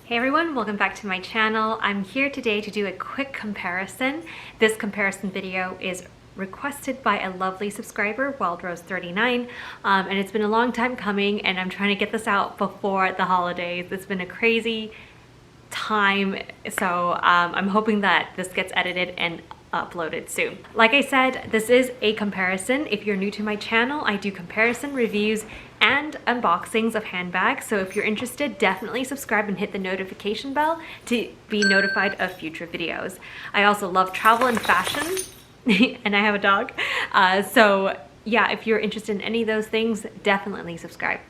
Hey everyone, welcome back to my channel. I'm here today to do a quick comparison. This comparison video is requested by a lovely subscriber, Wildrose39, and it's been a long time coming and I'm trying to get this out before the holidays. It's been a crazy time, so I'm hoping that this gets edited and uploaded soon. Like I said, this is a comparison. If you're new to my channel, I do comparison reviews and unboxings of handbags, so if you're interested, definitely subscribe and hit the notification bell to be notified of future videos. I also love travel and fashion and I have a dog, so yeah, if you're interested in any of those things, definitely subscribe.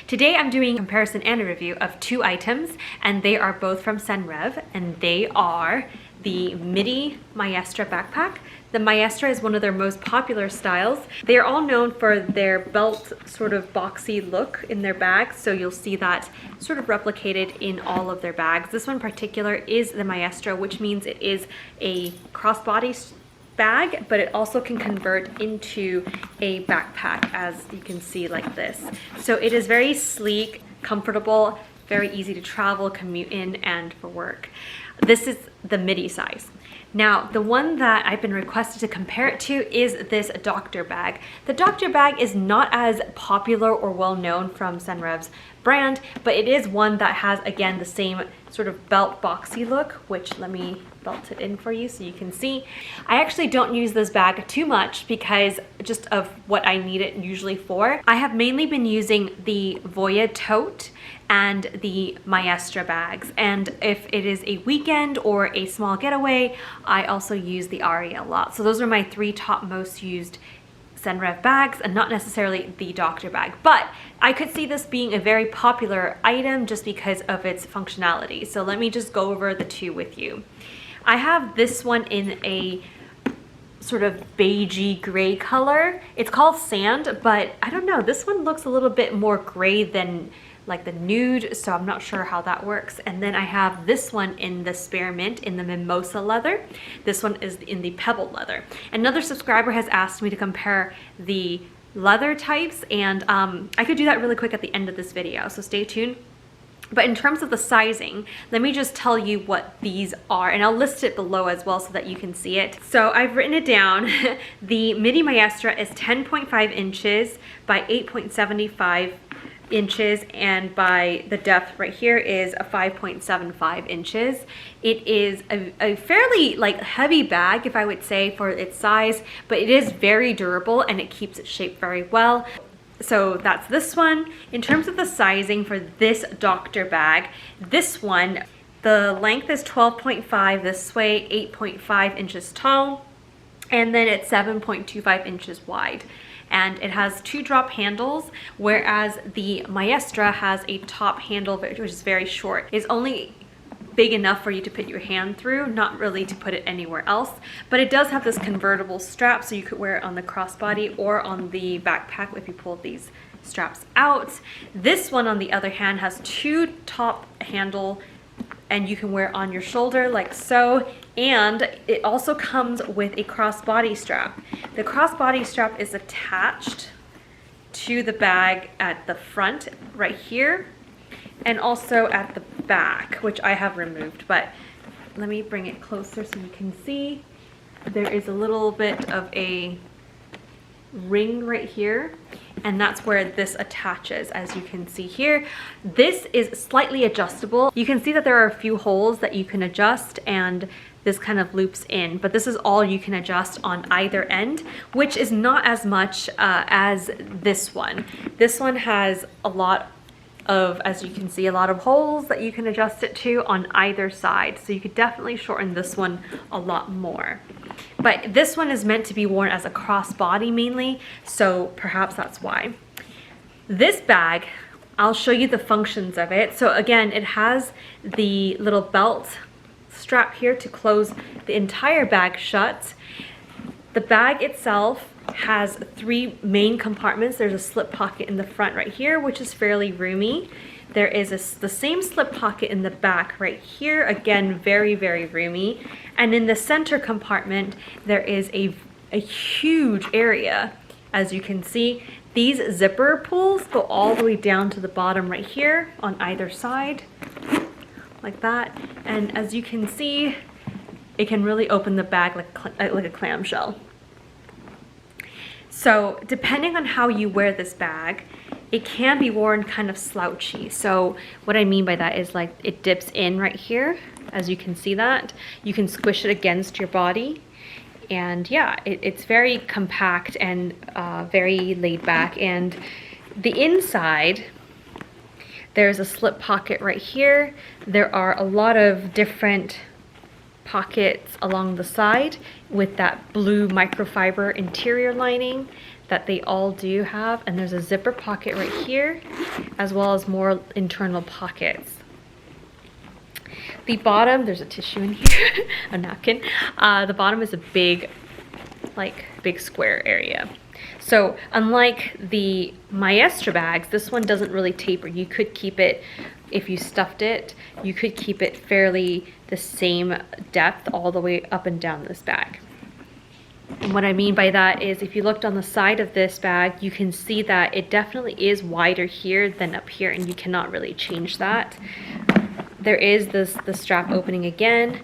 Today I'm doing a comparison and a review of two items, and they are both from Senreve, and they are the Midi Maestra backpack. The Maestra is one of their most popular styles. They are all known for their belt sort of boxy look in their bags, so you'll see that sort of replicated in all of their bags. This one in particular is the Maestra, which means it is a crossbody bag, but it also can convert into a backpack, as you can see like this. So it is very sleek, comfortable, very easy to travel, commute in, and for work. This is the Midi size. Now, the one that I've been requested to compare it to is this doctor bag. The doctor bag is not as popular or well known from Senreve's brand, but it is one that has, again, the same sort of belt boxy look, which let me belt it in for you so you can see. I actually don't use this bag too much because just of what I need it usually for. I have mainly been using the Voya tote and the Maestra bags, and if it is a weekend or a small getaway, I also use the Aria a lot. So those are my three top most used Senreve bags, and not necessarily the doctor bag, but I could see this being a very popular item just because of its functionality. So let me just go over the two with you. I have this one in a sort of beigey gray color. It's called Sand, but I don't know, this one looks a little bit more gray than like the nude, so I'm not sure how that works. And then I have this one in the spearmint in the mimosa leather. This one is in the pebble leather. Another subscriber has asked me to compare the leather types, and I could do that really quick at the end of this video, so stay tuned. But in terms of the sizing, let me just tell you what these are, and I'll list it below as well so that you can see it. So I've written it down. The Midi Maestra is 10.5 inches by 8.75 inches, and by the depth right here is a 5.75 inches. It is a fairly like heavy bag, if I would say, for its size, but it is very durable and it keeps its shape very well. So that's this one. In terms of the sizing for this doctor bag, this one, the length is 12.5 this way, 8.5 inches tall, and then it's 7.25 inches wide. And it has two drop handles, whereas the Maestra has a top handle which is very short. It's only big enough for you to put your hand through, not really to put it anywhere else, but it does have this convertible strap, so you could wear it on the crossbody or on the backpack if you pull these straps out. This one, on the other hand, has two top handle, and you can wear it on your shoulder like so, and it also comes with a crossbody strap. The crossbody strap is attached to the bag at the front right here, and also at the back, which I have removed, but let me bring it closer so you can see. There is a little bit of a ring right here, and that's where this attaches, as you can see here. This is slightly adjustable. You can see that there are a few holes that you can adjust, and this kind of loops in, but this is all you can adjust on either end, which is not as much as this one. This one has a lot of, as you can see, a lot of holes that you can adjust it to on either side, so you could definitely shorten this one a lot more. But this one is meant to be worn as a crossbody mainly, so perhaps that's why. This bag, I'll show you the functions of it. So again, it has the little belt strap here to close the entire bag shut. The bag itself has three main compartments. There's a slip pocket in the front right here, which is fairly roomy. There is the same slip pocket in the back right here, again very, very roomy. And in the center compartment, there is a huge area. As you can see, these zipper pulls go all the way down to the bottom right here on either side. like that. And as you can see, it can really open the bag like a clamshell. So depending on how you wear this bag, it can be worn kind of slouchy. So what I mean by that is like it dips in right here, as you can see that. You can squish it against your body. And yeah, it's very compact and very laid back. And the inside, there's a slip pocket right here. There are a lot of different pockets along the side with that blue microfiber interior lining that they all do have. And there's a zipper pocket right here, as well as more internal pockets. The bottom, there's a tissue in here, a napkin. The bottom is a big square area. So unlike the Maestra bags, this one doesn't really taper. You could keep it, if you stuffed it, you could keep it fairly the same depth all the way up and down this bag. And what I mean by that is if you looked on the side of this bag, you can see that it definitely is wider here than up here, and you cannot really change that. There is the strap opening again.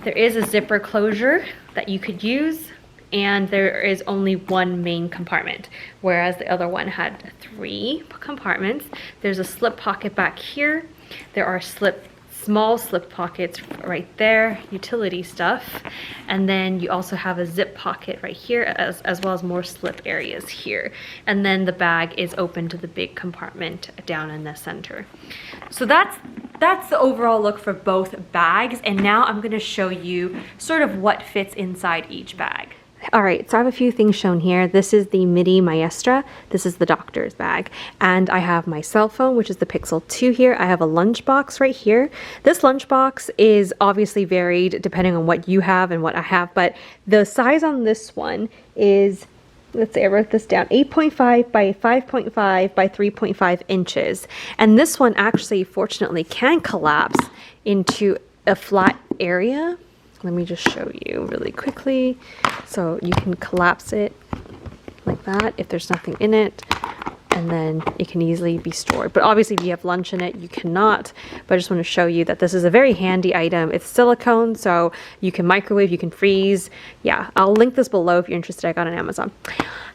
There is a zipper closure that you could use, and there is only one main compartment, whereas the other one had 3 compartments. There's a slip pocket back here. There are small slip pockets right there, utility stuff. And then you also have a zip pocket right here, as well as more slip areas here. And then the bag is open to the big compartment down in the center. So that's the overall look for both bags. And now I'm gonna show you sort of what fits inside each bag. All right, so I have a few things shown here. This is the Midi Maestra. This is the doctor's bag. And I have my cell phone, which is the Pixel 2 here. I have a lunchbox right here. This lunchbox is obviously varied depending on what you have and what I have, but the size on this one is, let's see, I wrote this down, 8.5 by 5.5 by 3.5 inches. And this one actually, fortunately, can collapse into a flat area. Let me just show you really quickly. So you can collapse it like that if there's nothing in it, and then it can easily be stored. But obviously if you have lunch in it, you cannot. But I just want to show you that this is a very handy item. It's silicone, so you can microwave, you can freeze. Yeah, I'll link this below if you're interested. I got it on Amazon.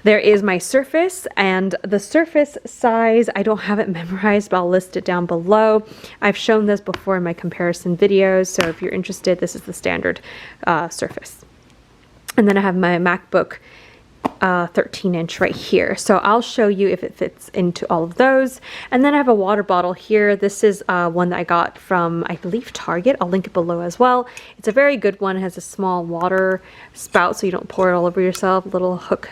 There is my Surface, and the Surface size, I don't have it memorized, but I'll list it down below. I've shown this before in my comparison videos, so if you're interested, this is the standard Surface. And then I have my MacBook 13-inch right here. So I'll show you if it fits into all of those. And then I have a water bottle here. This is one that I got from, I believe, Target. I'll link it below as well. It's a very good one. It has a small water spout so you don't pour it all over yourself. Little hook,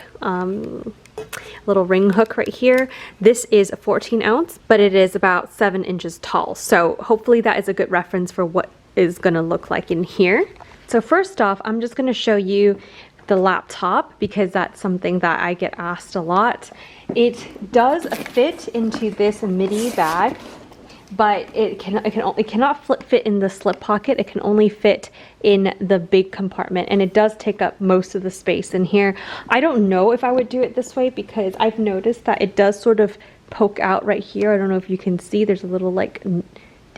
little ring hook right here. This is a 14 ounce, but it is about 7 inches tall. So hopefully that is a good reference for what is gonna look like in here. So first off, I'm just gonna show you the laptop because that's something that I get asked a lot. It does fit into this Midi bag, but it cannot fit in the slip pocket. It can only fit in the big compartment, and it does take up most of the space in here. I don't know if I would do it this way because I've noticed that it does sort of poke out right here. I don't know if you can see, there's a little like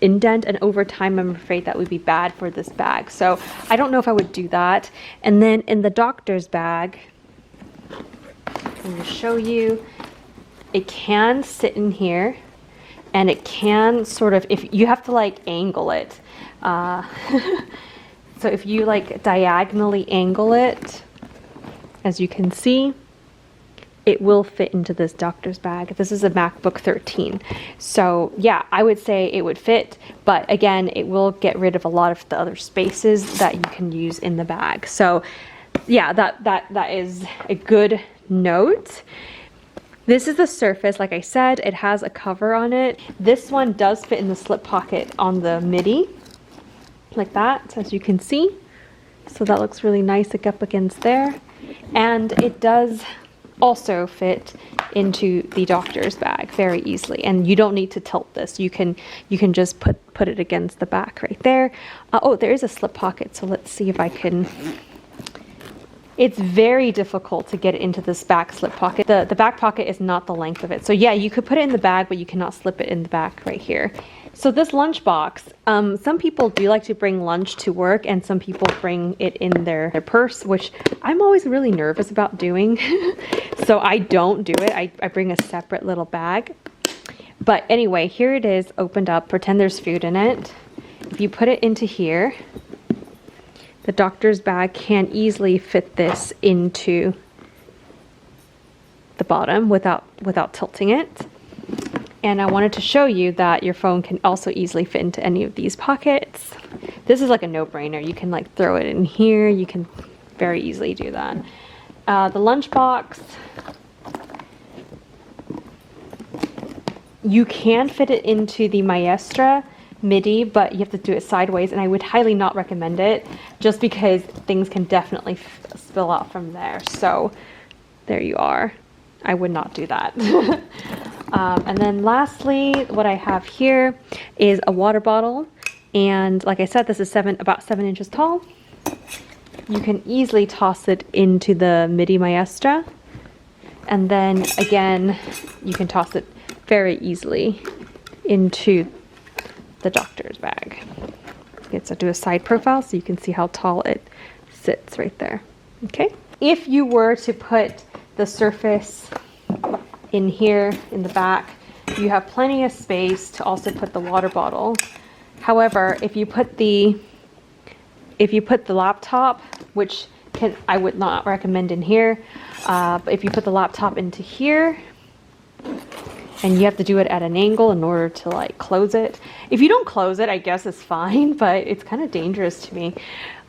indent, and over time I'm afraid that would be bad for this bag. So I don't know if I would do that. And then in the doctor's bag, I'm going to show you, it can sit in here, and it can sort of, if you have to like angle it, so if you like diagonally angle it, as you can see, it will fit into this doctor's bag. This is a MacBook 13. So yeah, I would say it would fit, but again, it will get rid of a lot of the other spaces that you can use in the bag. So yeah, that is a good note. This is the Surface. Like I said, it has a cover on it. This one does fit in the slip pocket on the Midi, like that, as you can see. So that looks really nice, like up against there. And it does also fit into the doctor's bag very easily, and you don't need to tilt this. You can just put it against the back right there. Oh, there is a slip pocket, so let's see if I can. It's very difficult to get it into this back slip pocket. The back pocket is not the length of it, so yeah, you could put it in the bag, but you cannot slip it in the back right here. So this lunchbox, some people do like to bring lunch to work and some people bring it in their purse, which I'm always really nervous about doing. So I don't do it. I bring a separate little bag. But anyway, here it is opened up. Pretend there's food in it. If you put it into here, the doctor's bag can easily fit this into the bottom without tilting it. And I wanted to show you that your phone can also easily fit into any of these pockets. This is like a no-brainer. You can like throw it in here. You can very easily do that. The lunchbox, you can fit it into the Maestra Midi, but you have to do it sideways, and I would highly not recommend it just because things can definitely spill out from there. So there you are. I would not do that. And then lastly, what I have here is a water bottle. And like I said, this is about 7 inches tall. You can easily toss it into the Midi Maestra. And then again, you can toss it very easily into the doctor's bag. Okay, so do a side profile so you can see how tall it sits right there. Okay. If you were to put the Surface in here in the back, you have plenty of space to also put the water bottle. However, if you put the laptop, which I would not recommend in here, but if you put the laptop into here, and you have to do it at an angle in order to like close it. If you don't close it, I guess it's fine, but it's kind of dangerous to me.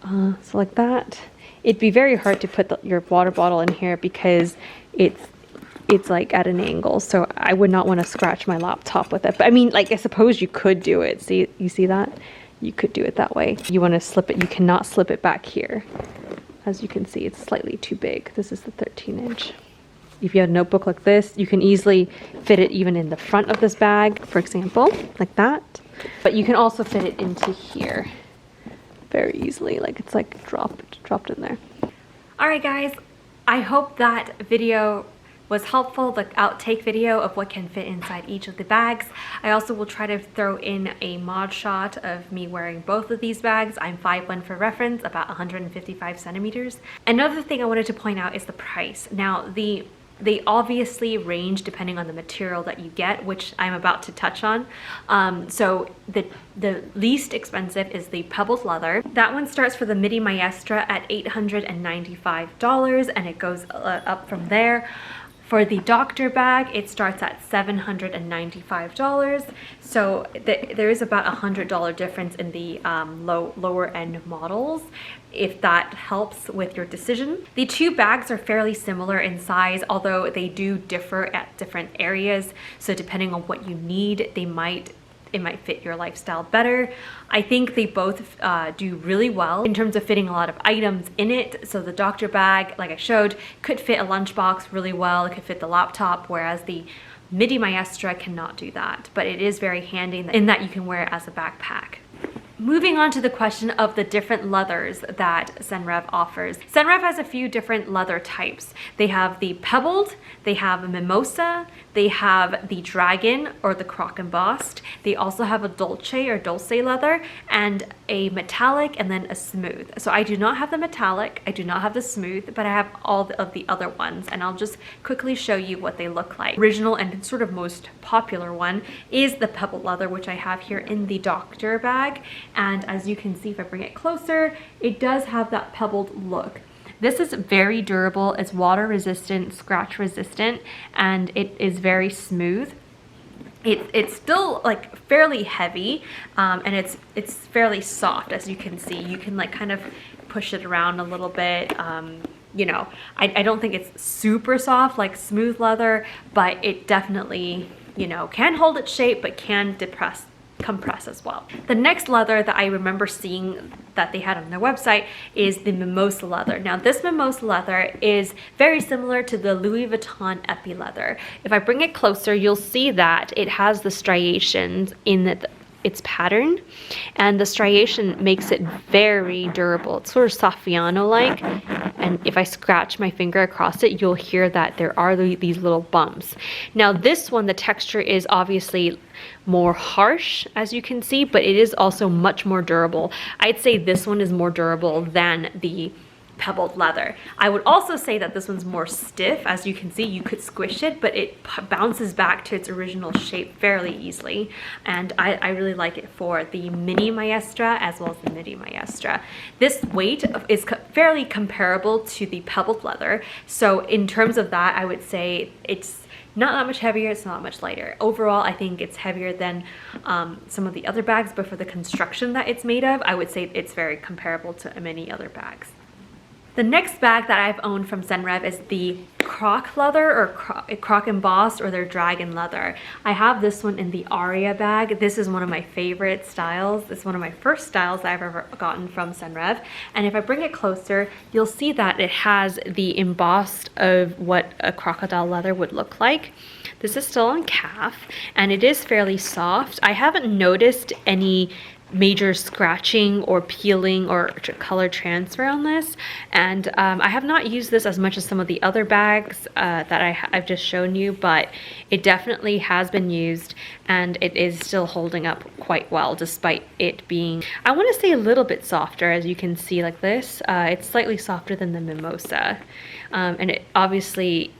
So like that, it'd be very hard to put your water bottle in here because it's like at an angle. So I would not want to scratch my laptop with it. But I mean, like, I suppose you could do it. See, you see that? You could do it that way. You want to slip it. You cannot slip it back here. As you can see, it's slightly too big. This is the 13-inch. If you have a notebook like this, you can easily fit it even in the front of this bag, for example, like that. But you can also fit it into here very easily, like it's like dropped in there. All right, guys, I hope that video was helpful, the outtake video of what can fit inside each of the bags. I also will try to throw in a mod shot of me wearing both of these bags. I'm 5'1" for reference, about 155 centimeters. Another thing I wanted to point out is the price. Now, they obviously range depending on the material that you get, which I'm about to touch on. So the least expensive is the pebbled leather. That one starts for the Midi Maestra at $895, and it goes up from there. For the doctor bag, it starts at $795. So there is about $100 difference in the lower end models, if that helps with your decision. The two bags are fairly similar in size, although they do differ at different areas. So depending on what you need, it might fit your lifestyle better. I think they both do really well in terms of fitting a lot of items in it. So the doctor bag, like I showed, could fit a lunchbox really well. It could fit the laptop, whereas the Midi Maestra cannot do that. But it is very handy in that you can wear it as a backpack. Moving on to the question of the different leathers that Senreve offers. Senreve has a few different leather types. They have the pebbled, they have a mimosa, they have the dragon or the croc embossed. They also have a dolce or dulce leather and a metallic and then a smooth. So I do not have the metallic, I do not have the smooth, but I have all of the other ones, and I'll just quickly show you what they look like. Original and sort of most popular one is the pebbled leather, which I have here in the doctor bag. And as you can see, if I bring it closer, it does have that pebbled look. This is very durable, it's water resistant, scratch resistant, and it is very smooth. It's still like fairly heavy, and it's fairly soft, as you can see. You can like kind of push it around a little bit. You know, I don't think it's super soft like smooth leather, but it definitely, you know, can hold its shape, but can compress as well. The next leather that I remember seeing that they had on their website is the mimosa leather. Now this mimosa leather is very similar to the Louis Vuitton epi leather. If I bring it closer, you'll see that it has the striations in its pattern, and the striation makes it very durable. It's sort of Saffiano like, and if I scratch my finger across it, you'll hear that there are these little bumps. Now this one, the texture is obviously more harsh, as you can see, but it is also much more durable. I'd say this one is more durable than the pebbled leather. I would also say that this one's more stiff. As you can see, you could squish it, but it bounces back to its original shape fairly easily. And I really like it for the mini Maestra as well as the Midi Maestra. This weight is fairly comparable to the pebbled leather. So in terms of that, I would say it's not that much heavier, it's not much lighter. Overall, I think it's heavier than some of the other bags, but for the construction that it's made of, I would say it's very comparable to many other bags. The next bag that I've owned from Senreve is the croc leather, or croc embossed, or their dragon leather. I have this one in the Aria bag. This is one of my favorite styles. It's one of my first styles that I've ever gotten from Senreve. And if I bring it closer, you'll see that it has the embossed of what a crocodile leather would look like. This is still on calf, and it is fairly soft. I haven't noticed any major scratching or peeling or color transfer on this, and I have not used this as much as some of the other bags that I've just shown you, but it definitely has been used and it is still holding up quite well despite it being, I want to say, a little bit softer. As you can see, like this, it's slightly softer than the mimosa, and it obviously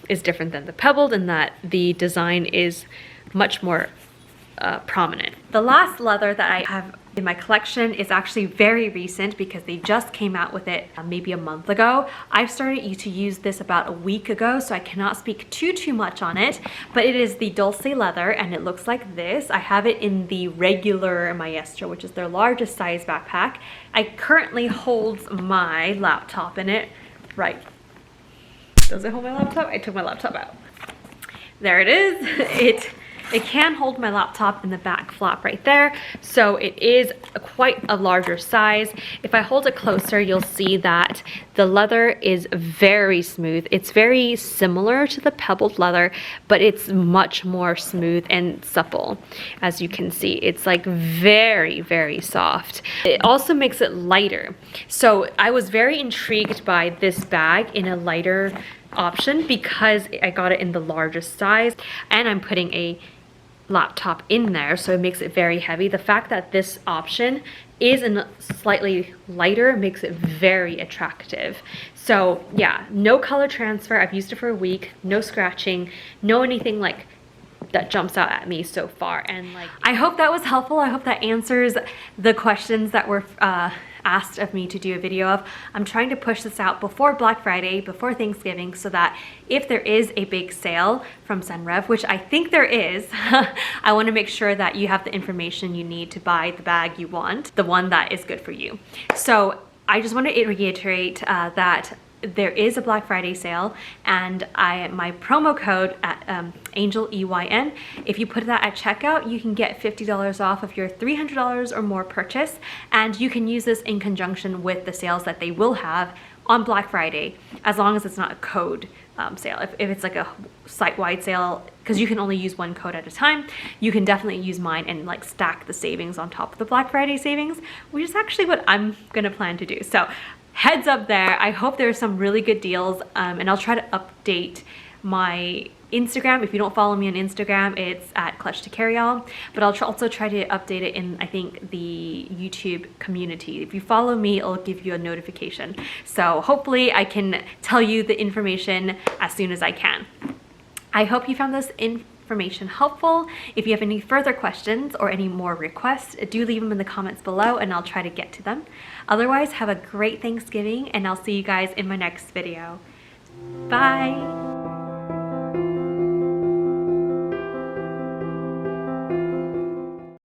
is different than the pebbled in that the design is much more prominent. The last leather that I have in my collection is actually very recent because they just came out with it maybe a month ago. I started to use this about a week ago, so I cannot speak too much on it, but it is the Dulce leather and it looks like this. I have it in the regular Maestra, which is their largest size backpack. I currently hold my laptop in it. Right. Does it hold my laptop? I took my laptop out. There it is. It can hold my laptop in the back flap right there, so it is quite a larger size. If I hold it closer, you'll see that the leather is very smooth. It's very similar to the pebbled leather, but it's much more smooth and supple. As you can see, it's like very soft. It also makes it lighter. So I was very intrigued by this bag in a lighter option because I got it in the largest size, and I'm putting a laptop in there, so it makes it very heavy. The fact that this option is in slightly lighter makes it very attractive. So yeah, no color transfer. I've used it for a week, no scratching, no anything like that jumps out at me so far. And like, I hope that was helpful. I hope that answers the questions that were asked of me to do a video of. I'm trying to push this out before Black Friday, before Thanksgiving, so that if there is a big sale from Senreve, which I think there is, I want to make sure that you have the information you need to buy the bag you want, the one that is good for you. So I just want to reiterate that there is a Black Friday sale, and my promo code at angeleyn, if you put that at checkout, you can get $50 off of your $300 or more purchase, and you can use this in conjunction with the sales that they will have on Black Friday, as long as it's not a code sale. If it's like a site-wide sale, because you can only use one code at a time, you can definitely use mine and like stack the savings on top of the Black Friday savings, which is actually what I'm gonna plan to do. So heads up there. I hope there's some really good deals, and I'll try to update my Instagram. If you don't follow me on Instagram, it's at Clutch to Carry All, but I'll also try to update it in, I think, the YouTube community. If you follow me, it'll give you a notification. So hopefully I can tell you the information as soon as I can. I hope you found this information helpful. If you have any further questions or any more requests, do leave them in the comments below and I'll try to get to them. Otherwise, have a great Thanksgiving, and I'll see you guys in my next video. Bye!